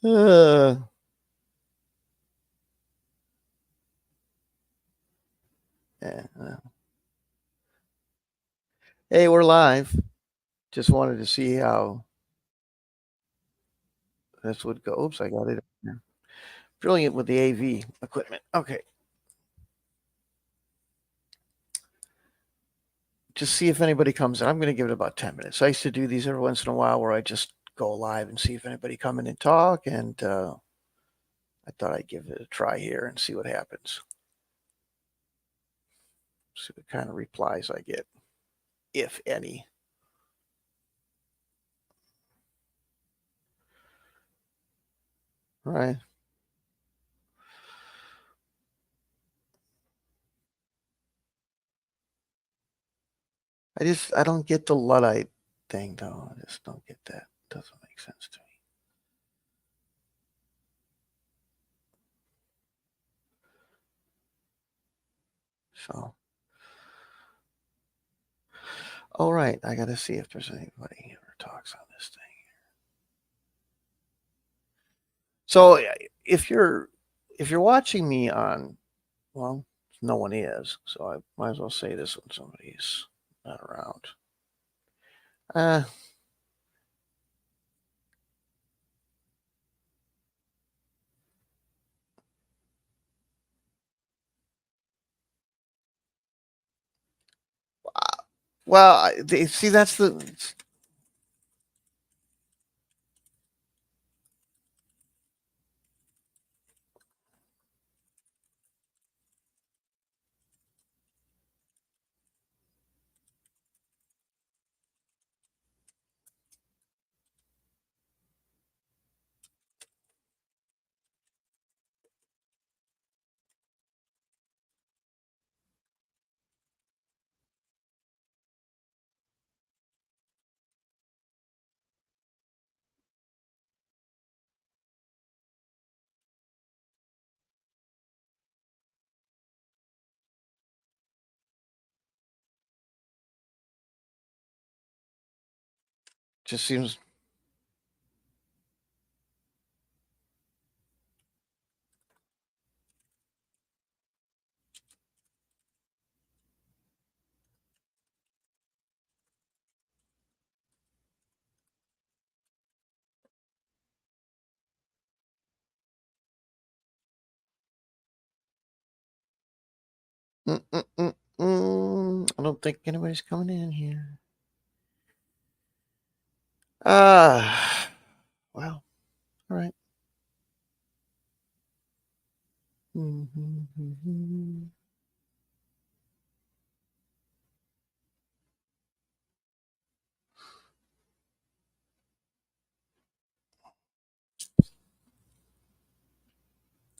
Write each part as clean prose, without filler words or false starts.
Uh, yeah, hey, we're live. Just wanted to see how this would go. Oops, I got it. Brilliant with the AV equipment. Okay. Just see if anybody comes in. I'm going to give it about 10 minutes. I used to do these every once in a while where I just go live and see if anybody come in and talk. And I thought I'd give it a try here and see what happens. See what kind of replies I get, if any. All right. I don't get the Luddite thing though. I just don't get that. It doesn't make sense to me. So, all right, I got to see if there's anybody who talks on this thing. So, if you're watching me on, well, no one is, so I might as well say this when somebody's not around. Uh, well, see, that's the. Just seems. I don't think anybody's coming in here. Well, all right.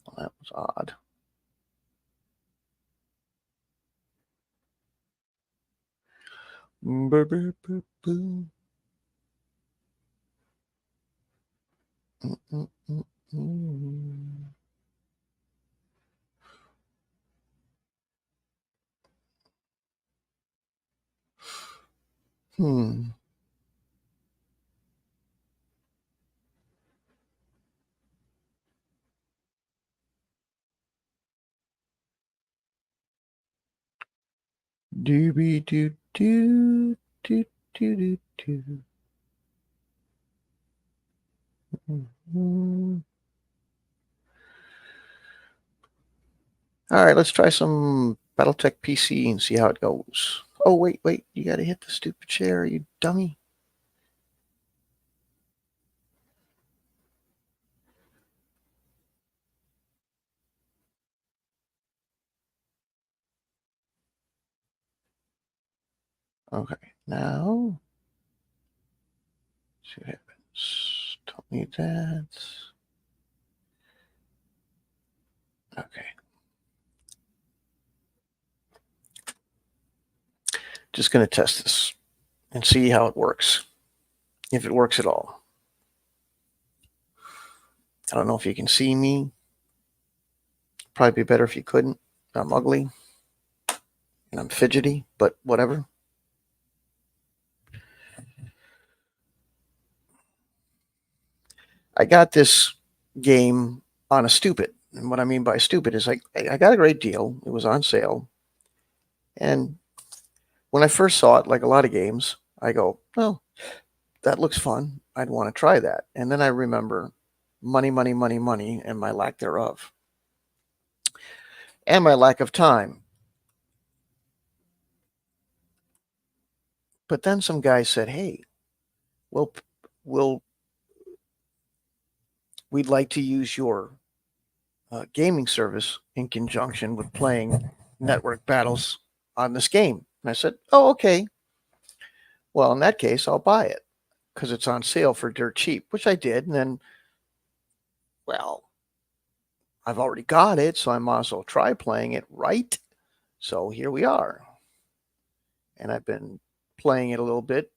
Well, that was odd. Hmm. Doobie doo doo doo doo doo doo. All right, let's try some BattleTech PC and see how it goes. Oh, wait. You got to hit the stupid share, you dummy. Okay, now, see what happens. Don't need that. Okay. Just going to test this and see how it works, if it works at all. I don't know if you can see me. Probably be better if you couldn't. I'm ugly and I'm fidgety, but whatever. I got this game on a stupid. And what I mean by stupid is like I got a great deal. It was on sale. And when I first saw it, like a lot of games, I go, oh, that looks fun. I'd want to try that. And then I remember money, money, money, money, and my lack thereof, and my lack of time. But then some guy said, hey, we'll, we'll, we'd like to use your gaming service in conjunction with playing network battles on this game. And I said, oh, okay. Well, in that case, I'll buy it because it's on sale for dirt cheap, which I did. And then, well, I've already got it, so I might as well try playing it, right? So here we are. And I've been playing it a little bit.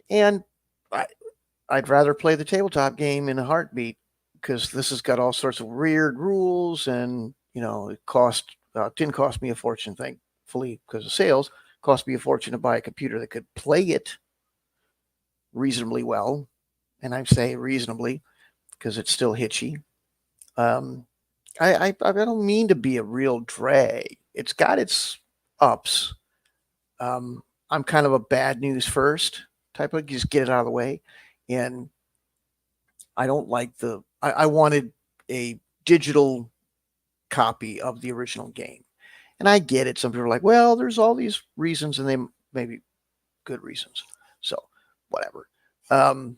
And I'd rather play the tabletop game in a heartbeat because this has got all sorts of weird rules, and it didn't cost me a fortune, thankfully, because of sales. It cost me a fortune to buy a computer that could play it reasonably well, and I say reasonably because it's still hitchy. I don't mean to be a real drag. It's got its ups. I'm kind of a bad news first type of, just get it out of the way, and I don't like I wanted a digital copy of the original game. And I get it. Some people are like, well, there's all these reasons, and they may be good reasons. So, whatever. I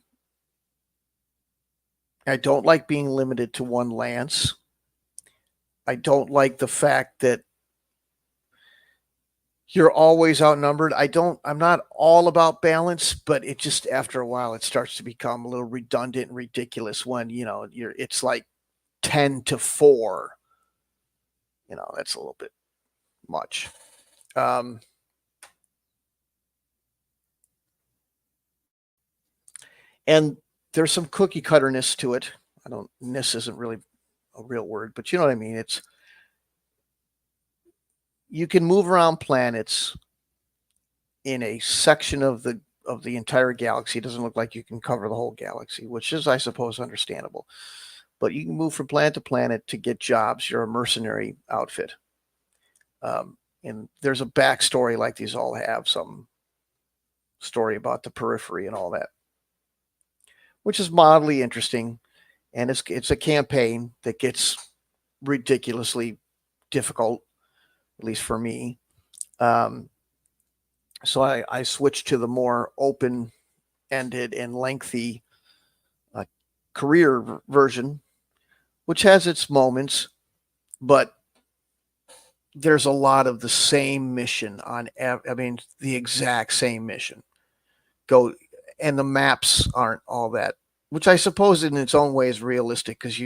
don't like being limited to one lance. I don't like the fact that you're always outnumbered. I'm not all about balance, but it just, after a while, it starts to become a little redundant and ridiculous when, it's like 10-4. That's a little bit much. And there's some cookie cutterness to it. Ness isn't really a real word, but you know what I mean. You can move around planets in a section of the entire galaxy. It doesn't look like you can cover the whole galaxy, which is, I suppose, understandable. But you can move from planet to planet to get jobs. You're a mercenary outfit. And there's a backstory, like these all have some story about the periphery and all that, which is mildly interesting. And it's a campaign that gets ridiculously difficult, at least for me. So I switched to the more open-ended and lengthy career version, which has its moments, but there's a lot of the same mission the exact same mission. And the maps aren't all that, which I suppose in its own way is realistic, because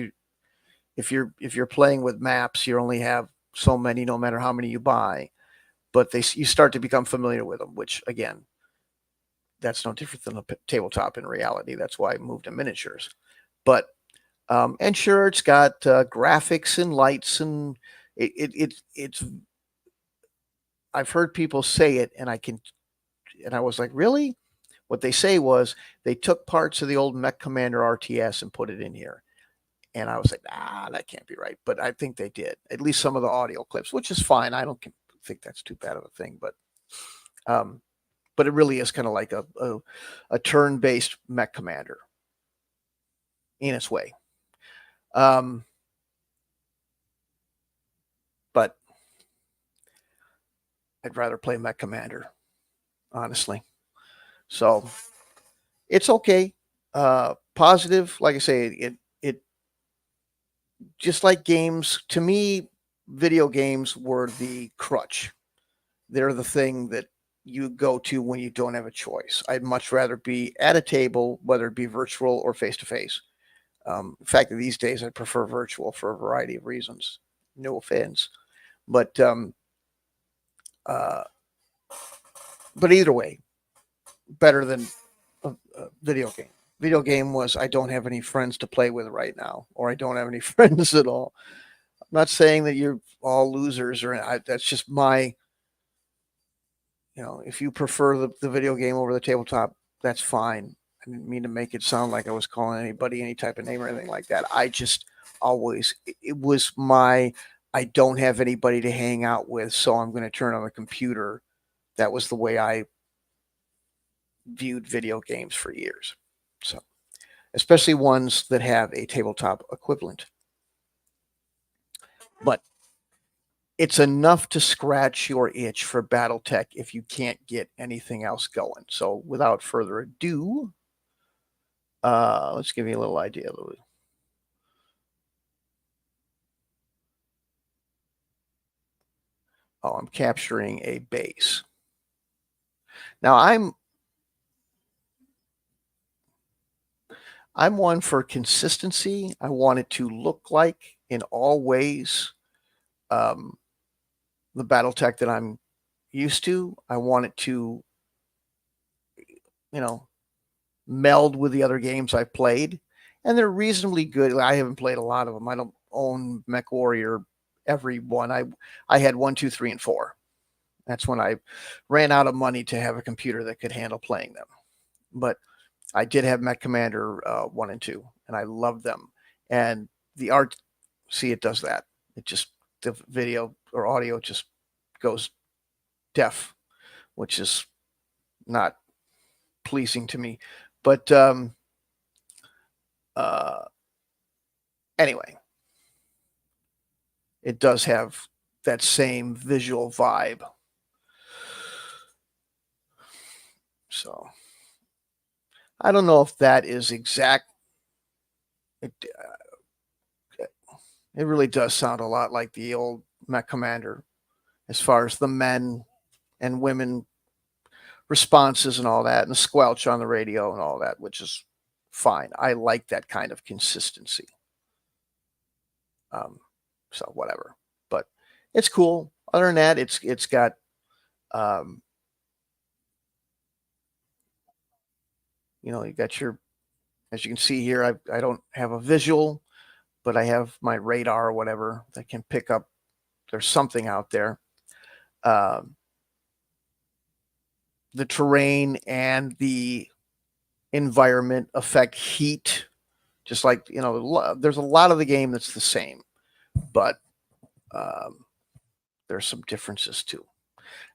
if you're playing with maps, you only have so many, no matter how many you buy. But you start to become familiar with them, which, again, that's no different than a tabletop in reality. That's why I moved to miniatures. But and sure, it's got graphics and lights, and it's. I've heard people say it, and I was like, really? What they say was they took parts of the old Mech Commander RTS and put it in here. And I was like, that can't be right. But I think they did, at least some of the audio clips, which is fine. I don't think that's too bad of a thing. But it really is kind of like a turn-based Mech Commander in its way. But I'd rather play Mech Commander, honestly. So it's okay. Positive, like I say, it just like games, to me, video games were the crutch. They're the thing that you go to when you don't have a choice. I'd much rather be at a table, whether it be virtual or face to face. In fact, these days I prefer virtual for a variety of reasons. No offense, but either way, better than a video game. Video game was, I don't have any friends to play with right now, or I don't have any friends at all. I'm not saying that you're all losers, that's just my, if you prefer the video game over the tabletop, that's fine. I didn't mean to make it sound like I was calling anybody any type of name or anything like that. I just always, it was my, I don't have anybody to hang out with, so I'm going to turn on the computer. That was the way I viewed video games for years. So, especially ones that have a tabletop equivalent. But it's enough to scratch your itch for BattleTech if you can't get anything else going. So, without further ado, let's give you a little idea, Louis. Oh, I'm capturing a base. Now I'm one for consistency. I want it to look like in all ways um, the BattleTech that I'm used to. I want it to, you know, meld with the other games I've played, and they're reasonably good. I haven't played a lot of them. I don't own Mech Warrior every one. I had 1, 2, 3, and 4. That's when I ran out of money to have a computer that could handle playing them. But I did have Mech Commander 1 and 2, and I loved them. And the art, see, it does that. It just, the video or audio just goes deaf, which is not pleasing to me. But anyway, it does have that same visual vibe. So I don't know if that is exact. It really does sound a lot like the old Mech Commander as far as the men and women responses and all that, and the squelch on the radio and all that, which is fine. I like that kind of consistency. So whatever, but it's cool. Other than that, it's got you got your, as you can see here, I don't have a visual, but I have my radar or whatever that can pick up there's something out there. The terrain and the environment affect heat, just like there's a lot of the game that's the same, but there's some differences too.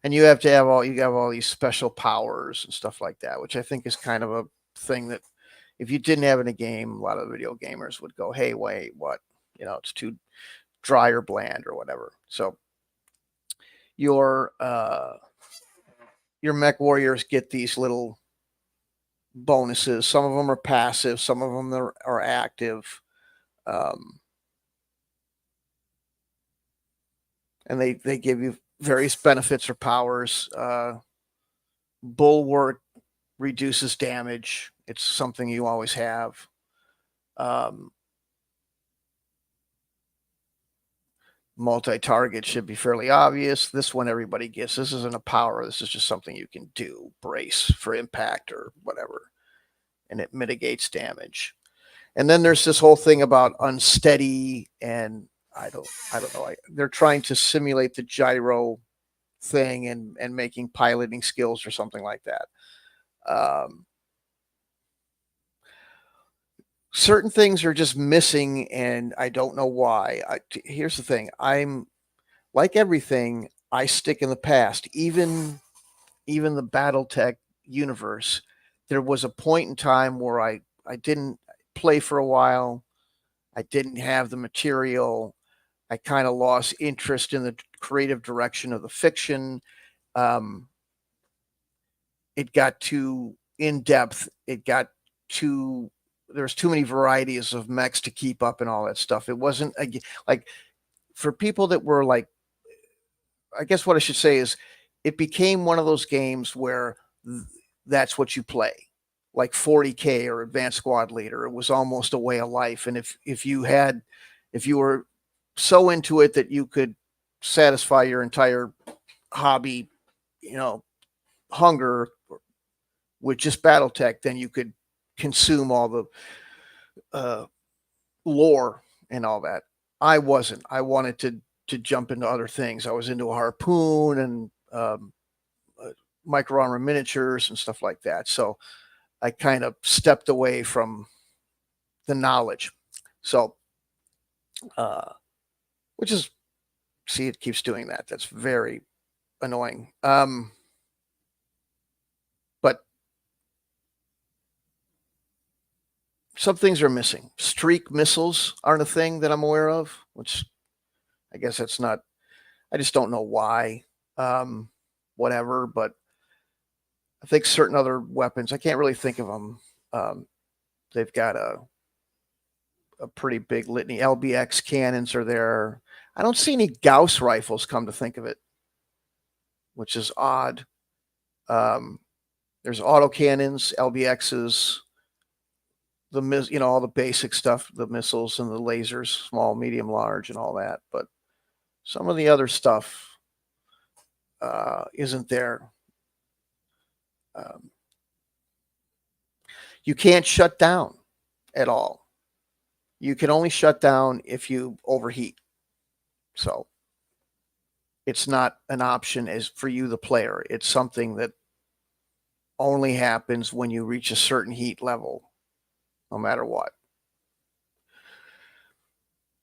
And you have all these special powers and stuff like that, which I think is kind of a thing that if you didn't have in a game, a lot of video gamers would go, "Hey, wait, what? It's too dry or bland or whatever." So your mech warriors get these little bonuses. Some of them are passive, some of them are active, and they give you various benefits or powers. Bulwark reduces damage. It's something you always have. Multi-target should be fairly obvious. This one everybody gets. This isn't a power. This is just something you can do. Brace for impact or whatever. And it mitigates damage. And then there's this whole thing about unsteady, and I don't know. They're trying to simulate the gyro thing and making piloting skills or something like that. Certain things are just missing, and I don't know why. Here's the thing: I'm like everything. I stick in the past, even the BattleTech universe. There was a point in time where I didn't play for a while. I didn't have the material. I kind of lost interest in the creative direction of the fiction. It got too in depth. It got too, there's too many varieties of mechs to keep up and all that stuff. It wasn't like for people that were like, I guess what I should say is it became one of those games where that's what you play, like 40K or Advanced Squad Leader. It was almost a way of life. And if you were so into it that you could satisfy your entire hobby, hunger with just BattleTech, then you could consume all the lore and all that. I wasn't. I wanted to jump into other things. I was into a harpoon and micro armor miniatures and stuff like that. So I kind of stepped away from the knowledge. So, uh, which is, see, it keeps doing that. That's very annoying. But some things are missing. Streak missiles aren't a thing that I'm aware of, which I guess that's not, I just don't know why. Um, Whatever, but I think certain other weapons, I can't really think of them. They've got a pretty big litany. LBX cannons are there. I don't see any Gauss rifles, come to think of it, which is odd. There's autocannons, LBXs, all the basic stuff, the missiles and the lasers, small, medium, large, and all that. But some of the other stuff isn't there. You can't shut down at all. You can only shut down if you overheat. So it's not an option as for you, the player. It's something that only happens when you reach a certain heat level, no matter what.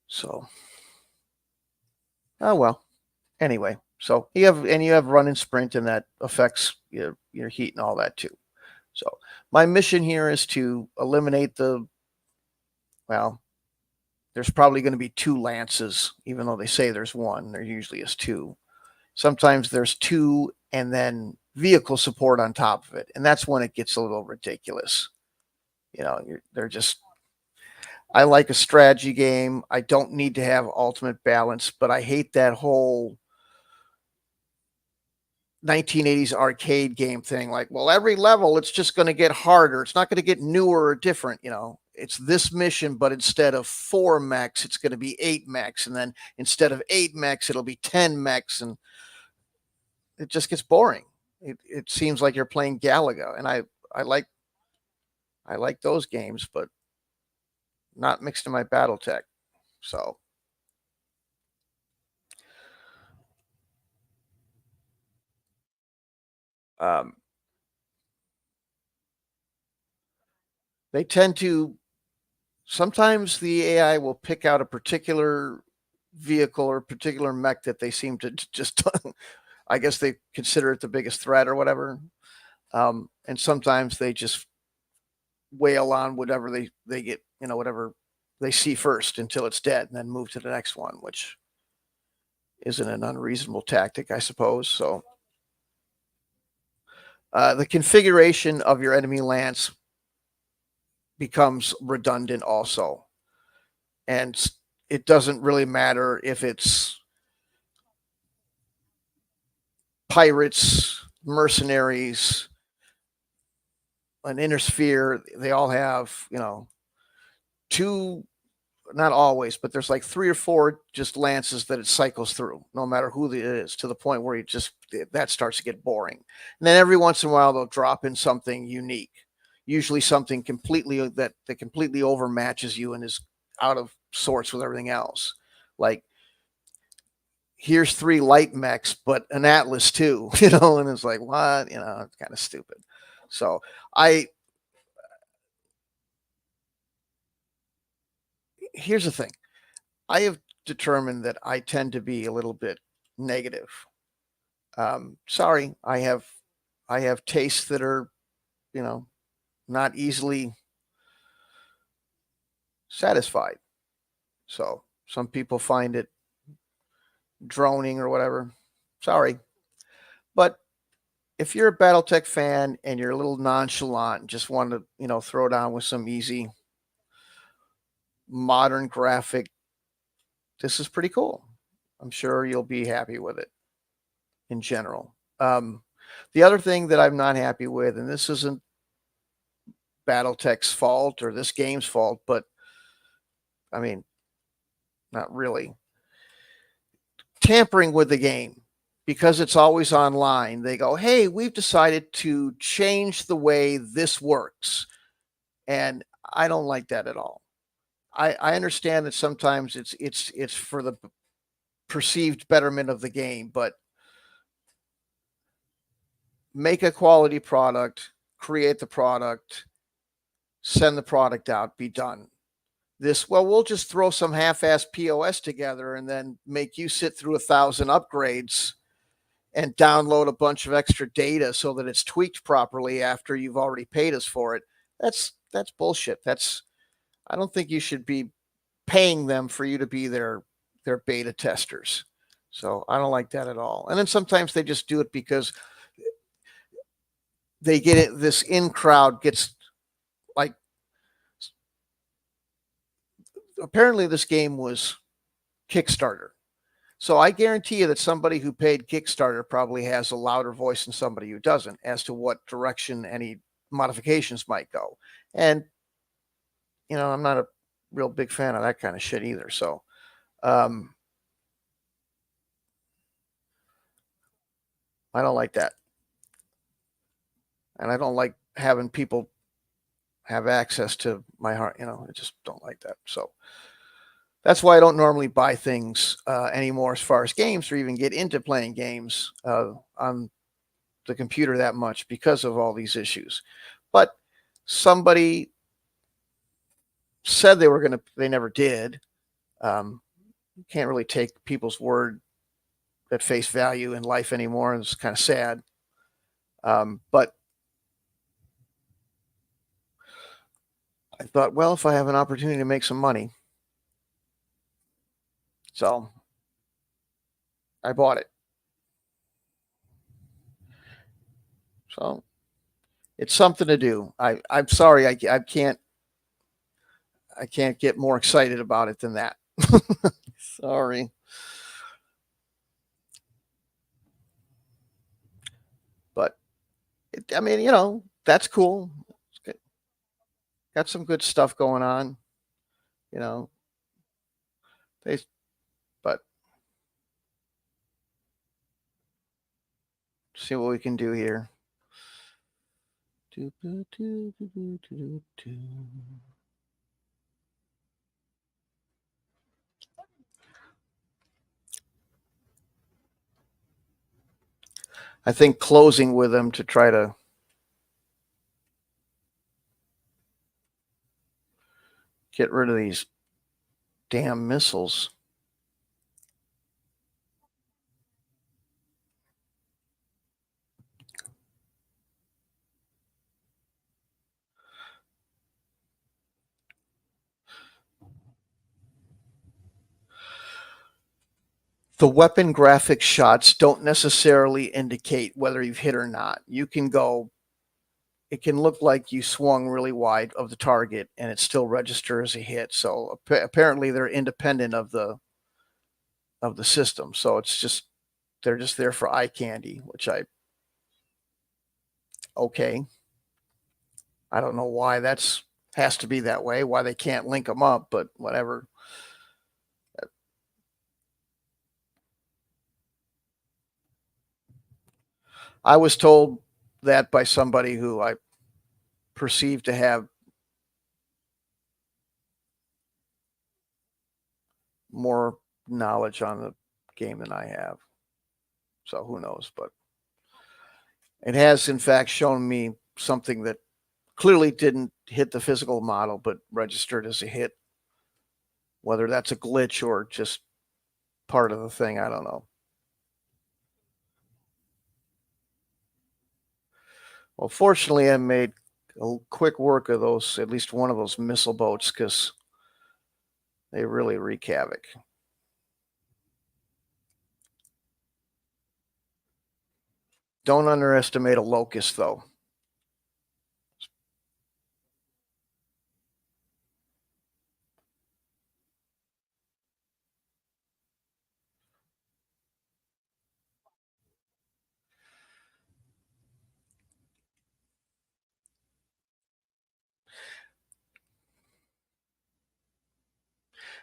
So, oh well. Anyway, so you have run and sprint, and that affects your heat and all that too. So my mission here is to eliminate well, there's probably going to be 2 lances, even though they say there's 1. There usually is 2. Sometimes there's 2 and then vehicle support on top of it, and that's when it gets a little ridiculous. They're just. I like a strategy game. I don't need to have ultimate balance, but I hate that whole 1980s arcade game thing. Like, well, every level it's just going to get harder. It's not going to get newer or different. It's this mission, but instead of 4 mechs, it's going to be 8 mechs, and then instead of 8 mechs, it'll be 10 mechs, and it just gets boring. It seems like you're playing Galaga, and I like those games, but not mixed in my BattleTech. So, um, they tend to. Sometimes the AI will pick out a particular vehicle or particular mech that they seem to just. I guess they consider it the biggest threat or whatever. And sometimes they just wail on whatever they get, whatever they see first until it's dead, and then move to the next one, which isn't an unreasonable tactic, I suppose. So the configuration of your enemy lance becomes redundant also, and it doesn't really matter if it's pirates, mercenaries, an inner sphere. They all have, 2, not always, but there's like 3 or 4 just lances that it cycles through, no matter who it is, to the point where that starts to get boring. And then every once in a while they'll drop in something unique, usually something that completely overmatches you and is out of sorts with everything else. Like, here's 3 light mechs, but an Atlas too, and it's like, what? It's kind of stupid. So here's the thing. I have determined that I tend to be a little bit negative. Sorry, I have tastes that are, not easily satisfied. So some people find it droning or whatever. Sorry. But if you're a BattleTech fan and you're a little nonchalant and just want to, throw down with some easy modern graphic, this is pretty cool. I'm sure you'll be happy with it in general. The other thing that I'm not happy with, and this isn't BattleTech's fault or this game's fault, but I mean, not really. Tampering with the game, because it's always online. They go, hey, we've decided to change the way this works. And I don't like that at all. I understand that sometimes it's for the perceived betterment of the game, but make a quality product, create the product, send the product out, be done. This, well, we'll just throw some half-assed POS together and then make you sit through 1,000 upgrades and download a bunch of extra data so that it's tweaked properly after you've already paid us for it. That's bullshit. I don't think you should be paying them for you to be their beta testers. So I don't like that at all. And then sometimes they just do it because they get it. This in crowd gets like, apparently this game was Kickstarter. So I guarantee you that somebody who paid Kickstarter probably has a louder voice than somebody who doesn't as to what direction any modifications might go. And, I'm not a real big fan of that kind of shit either. So, I don't like that. And I don't like having people have access to my heart. I just don't like that. So that's why I don't normally buy things anymore as far as games, or even get into playing games on the computer that much because of all these issues. But somebody said they never did. You can't really take people's word at face value in life anymore. It's kind of sad. But I thought, well, if I have an opportunity to make some money, so I bought it. So it's something to do. I'm sorry, I can't get more excited about it than that. Sorry. But I mean, that's cool. Got some good stuff going on. They, but see what we can do here. I think closing with them to try to get rid of these damn missiles. The weapon graphic shots don't necessarily indicate whether you've hit or not. It can look like you swung really wide of the target and it still registers as a hit. So apparently they're independent of the system. So they're just there for eye candy, which okay. I don't know why has to be that way, why they can't link them up, but whatever. I was told that by somebody who I perceive to have more knowledge on the game than I have. So who knows? But it has, in fact, shown me something that clearly didn't hit the physical model, but registered as a hit. Whether that's a glitch or just part of the thing, I don't know. Well, fortunately, I made a quick work of those, at least one of those missile boats, because they really wreak havoc. Don't underestimate a locust, though.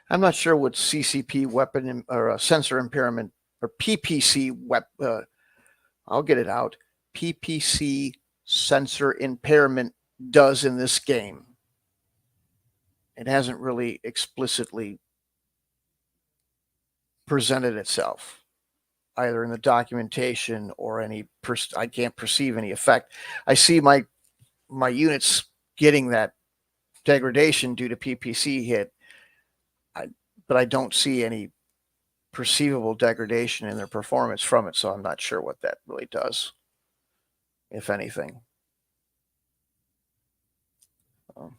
I'm not sure what CCP weapon or sensor impairment or PPC I'll get it out. PPC sensor impairment does in this game. It hasn't really explicitly presented itself either in the documentation or I can't perceive any effect. I see my my units getting that degradation due to PPC hit, I, but I don't see any perceivable degradation in their performance from it, so I'm not sure what that really does, if anything. Um,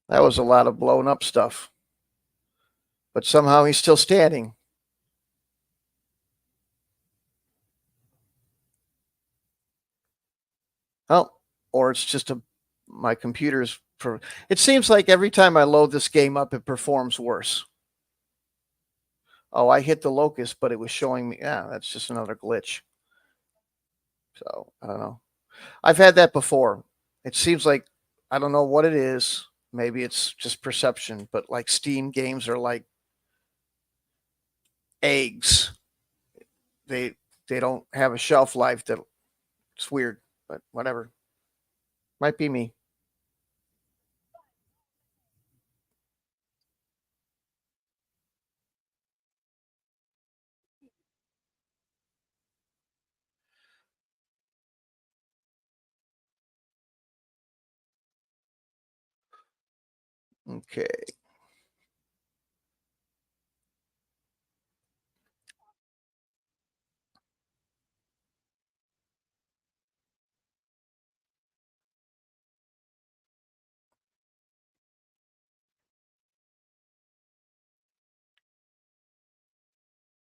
that was a lot of blown up stuff, but somehow he's still standing. Oh, or it's just my computer's. It seems like every time I load this game up, it performs worse. Oh, I hit the locust, but it was showing me. Yeah, that's just another glitch. So I don't know. I've had that before. It seems like I don't know what it is. Maybe it's just perception, but like Steam games are like eggs. They they don't have a shelf life. That it's weird, but whatever. Might be me. Okay.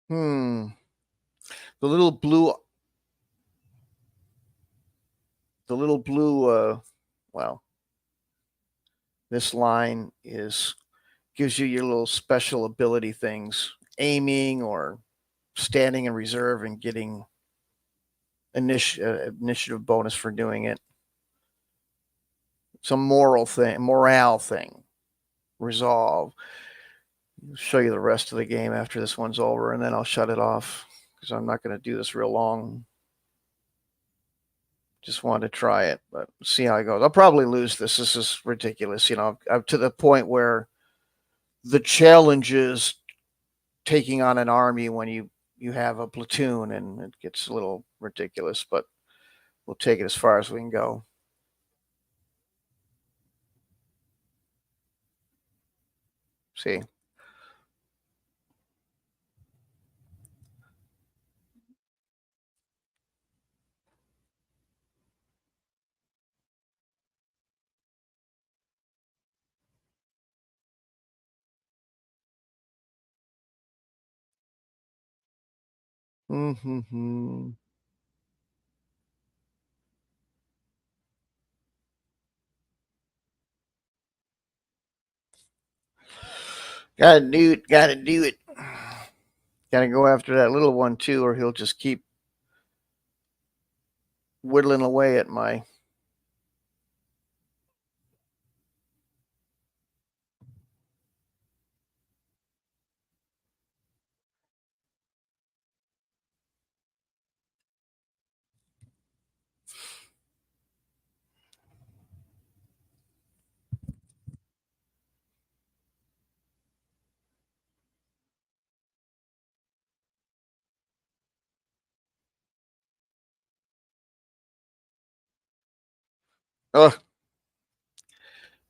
Hmm. The little blue. The little blue. Well, this line is gives you your little special ability things, aiming or standing in reserve and getting initiative bonus for doing it. Some morale thing, resolve. I'll show you the rest of the game after this one's over, and then I'll shut it off because I'm not going to do this real long. Just wanted to try it, but see how it goes. I'll probably lose this. This is ridiculous. I'm to the point where the challenge is taking on an army when you have a platoon, and it gets a little ridiculous. But we'll take it as far as we can go. See. Mm-hmm. Gotta do it. Gotta do it. Gotta go after that little one too, or he'll just keep whittling away at my. Oh,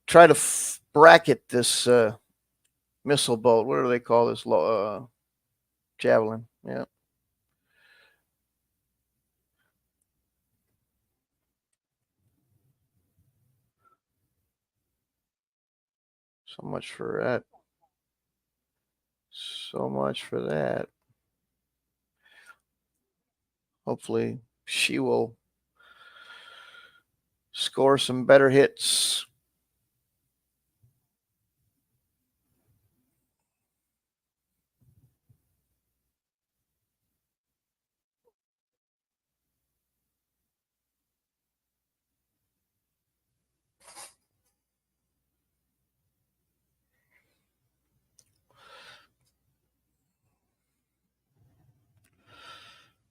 try to bracket this missile boat. What do they call this? Javelin. Yeah. So much for that. So much for that. Hopefully, she will score some better hits.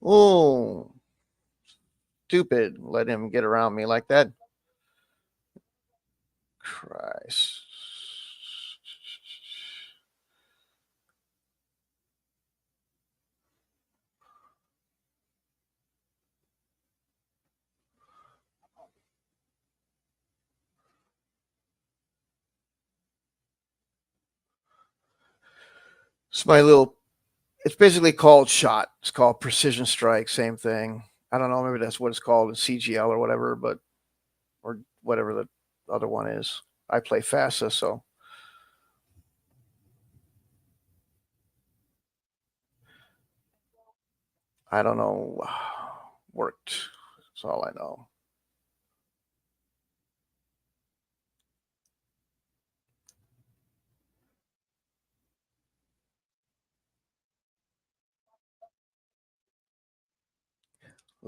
Oh, stupid. Let him get around me like that. Christ. It's my little. It's basically called shot. It's called precision strike. Same thing. I don't know. Maybe that's what it's called in CGL or whatever, but or whatever the other one is. I play FASA, so I don't know. Worked. That's all I know.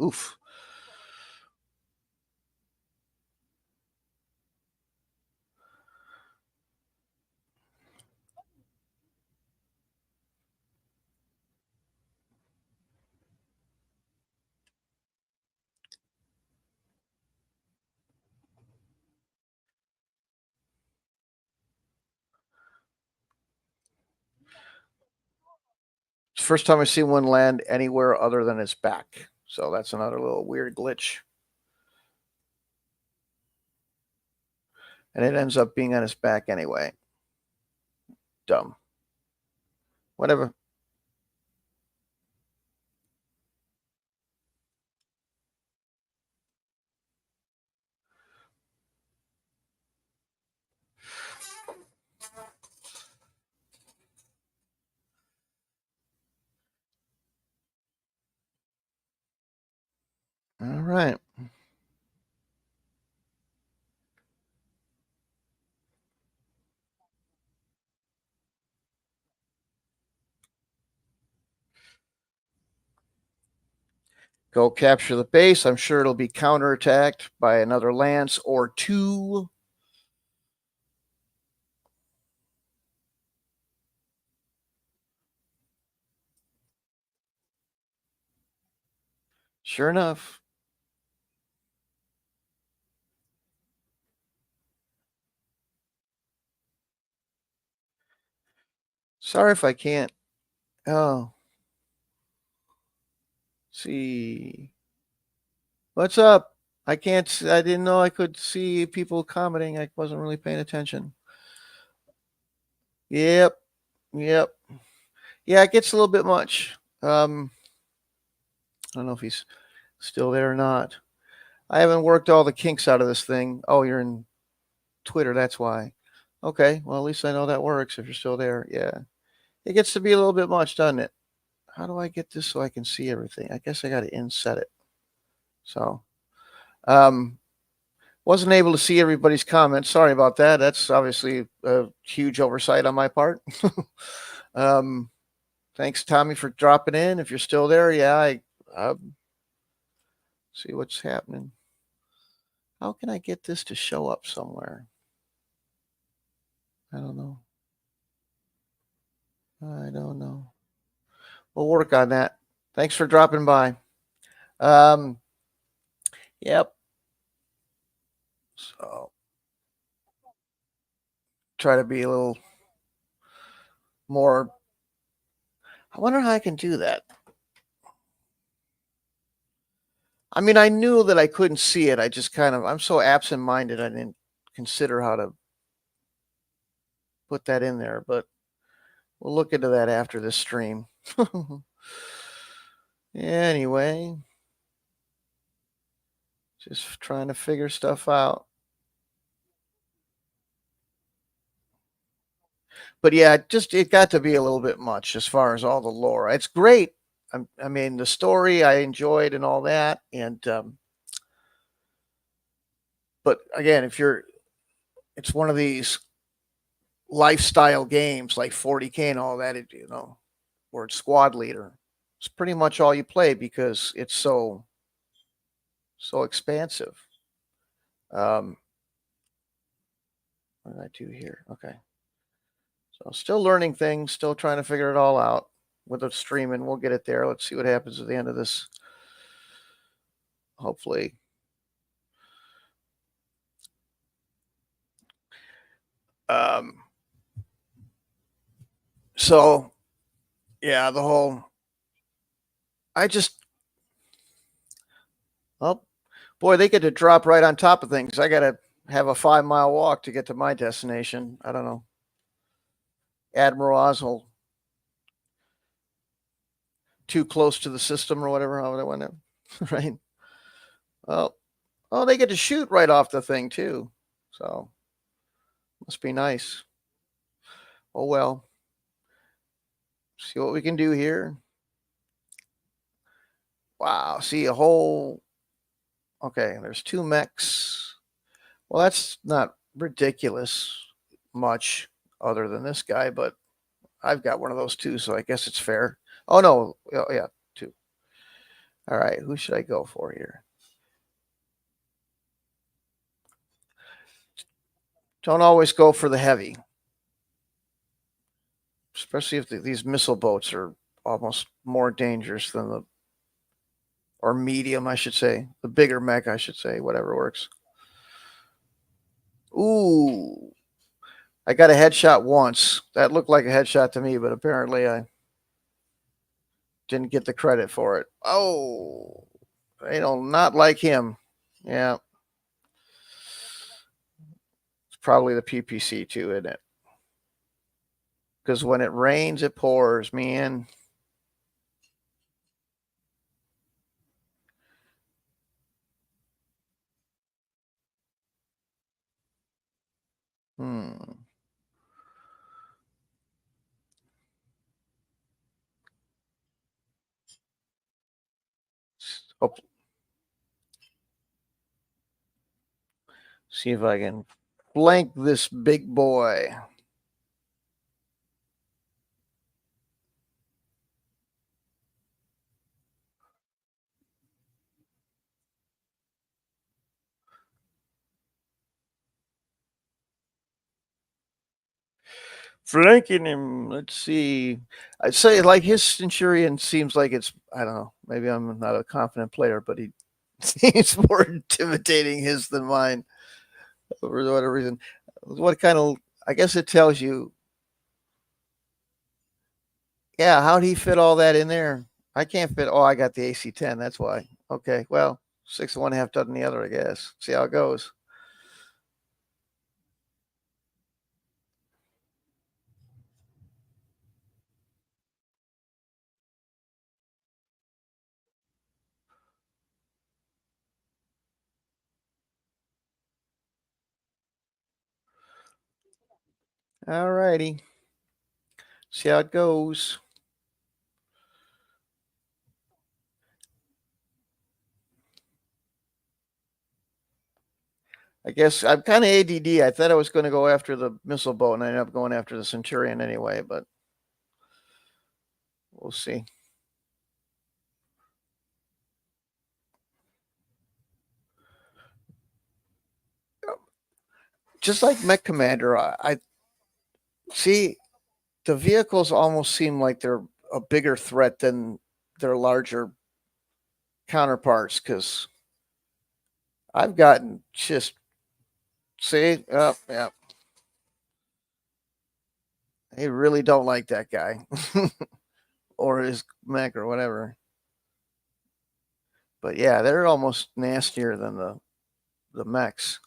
Oof. It's the first time I've seen one land anywhere other than its back. So that's another little weird glitch. And it ends up being on its back anyway. Dumb. Whatever. All right. Go capture the base. I'm sure it'll be counterattacked by another lance or two. Sure enough. Sorry if I can't. Oh. See. What's up? I can't. I didn't know I could see people commenting. I wasn't really paying attention. Yep. Yep. Yeah, it gets a little bit much. I don't know if he's still there or not. I haven't worked all the kinks out of this thing. Oh, you're in Twitter. That's why. Okay. Well, at least I know that works if you're still there. Yeah. It gets to be a little bit much, doesn't it? How do I get this so I can see everything? I guess I got to inset it. So, um, wasn't able to see everybody's comments. Sorry about that. That's obviously a huge oversight on my part. um, thanks, Tommy, for dropping in. If you're still there, yeah, I see what's happening. How can I get this to show up somewhere? I don't know. I don't know. We'll work on that. Thanks for dropping by. Um, yep. So try to be a little more. I wonder how I can do that. I mean, I knew that I couldn't see it. I just kind of, I'm so absent minded, I didn't consider how to put that in there, but we'll look into that after this stream. Anyway, just trying to figure stuff out. But yeah, it got to be a little bit much as far as all the lore. It's great. I mean, the story I enjoyed and all that, and but again, if you're, it's one of these lifestyle games like 40K and all that, where it's squad leader. It's pretty much all you play because it's so expansive. Um, what did I do here? Okay. So still learning things, still trying to figure it all out with the streaming. We'll get it there. Let's see what happens at the end of this. Hopefully. Um, so yeah, the whole I just oh boy, they get to drop right on top of things. I gotta have a 5 mile walk to get to my destination. I don't know. Admiral Oswald too close to the system or whatever. How that went in. Right. Oh, oh, they get to shoot right off the thing too. So must be nice. Oh well. See what we can do here. Wow. See a whole. Okay, there's 2 mechs. Well, that's not ridiculous much other than this guy, but I've got one of those too, so I guess it's fair. Oh no. Oh, yeah, 2. All right, who should I go for here? Don't always go for the heavy, especially if these missile boats are almost more dangerous than the or medium, I should say. The bigger mech, I should say, whatever works. Ooh, I got a headshot once. That looked like a headshot to me, but apparently I didn't get the credit for it. Oh, they don't not like him. Yeah, it's probably the PPC too, isn't it? Because when it rains, it pours, man. Hmm. Oh, see if I can flank this big boy. Flanking him. Let's see. I'd say like his Centurion seems like it's I don't know. Maybe I'm not a confident player, but he seems more intimidating his than mine for whatever reason. What kind of? I guess it tells you. Yeah, how'd he fit all that in there? I can't fit. Oh, I got the AC-10. That's why. Okay, well, 6 of one, half dozen the other. I guess. See how it goes. All righty. See how it goes. I guess I'm kind of ADD. I thought I was going to go after the missile boat, and I ended up going after the Centurion anyway. But we'll see. Just like Mech Commander, I see the vehicles almost seem like they're a bigger threat than their larger counterparts because I've gotten just see, yeah, they really don't like that guy or his mech or whatever. But yeah, they're almost nastier than the mechs.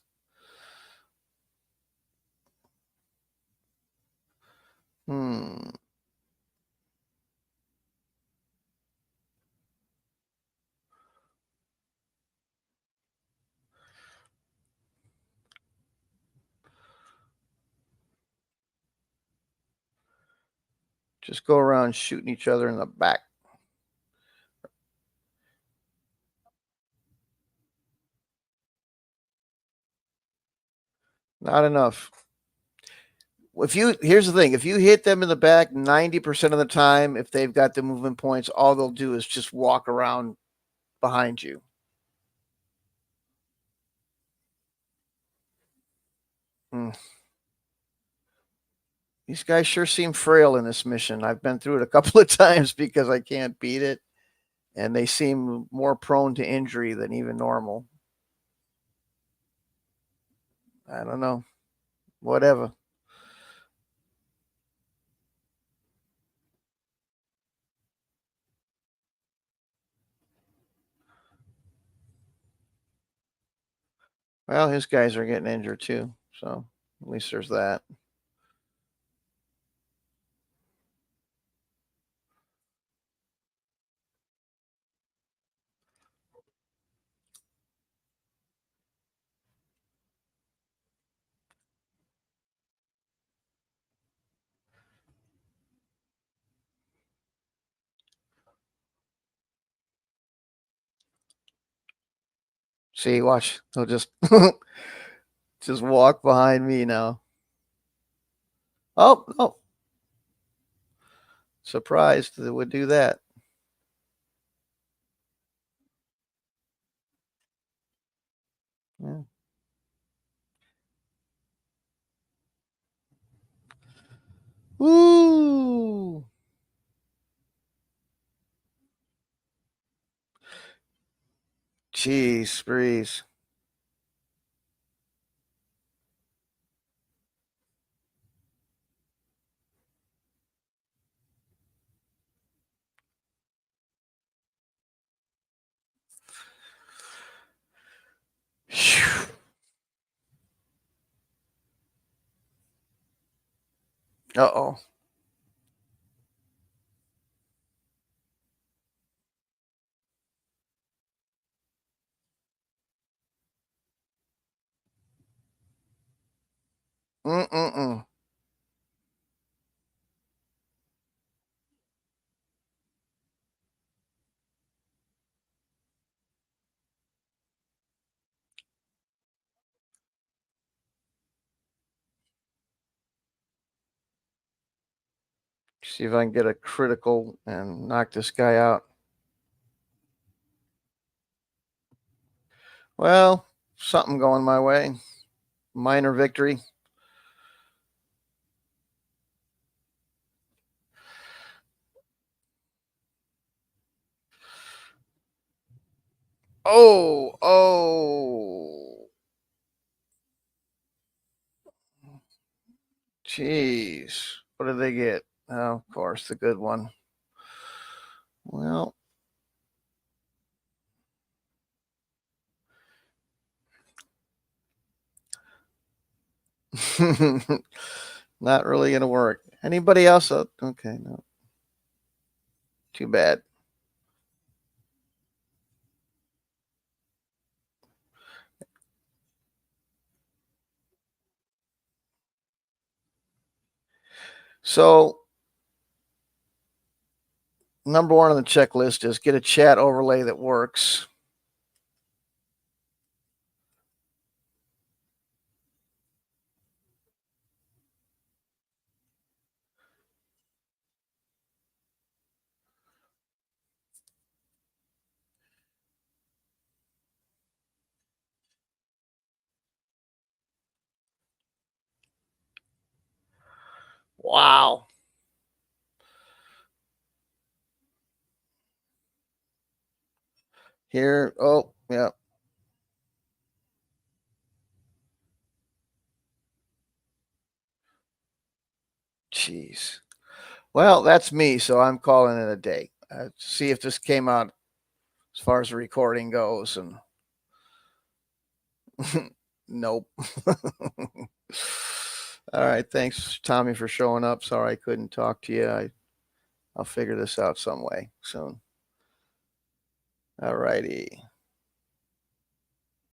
Hmm. Just go around shooting each other in the back. Not enough. If you here's the thing, if you hit them in the back 90% of the time, if they've got the movement points, all they'll do is just walk around behind you. Mm. These guys sure seem frail in this mission. I've been through it a couple of times because I can't beat it, and they seem more prone to injury than even normal. I don't know. Whatever. Well, his guys are getting injured too, so at least there's that. See, watch. He'll just just walk behind me now. Oh, no. Surprised that it would do that. Yeah. Woo! Jeez, breeze. Uh-oh. Mm-mm-mm. See if I can get a critical and knock this guy out. Well, something going my way. Minor victory. Oh, oh. Jeez. What did they get? Oh, of course, the good one. Well, not really going to work. Anybody else? Okay, no. Too bad. So, number one on the checklist is get a chat overlay that works. Wow. Here. Oh, yeah. Jeez. Well, that's me, so I'm calling it a day. See if this came out as far as the recording goes, and nope. All right, thanks, Tommy, for showing up. Sorry I couldn't talk to you. I'll figure this out some way soon. All righty.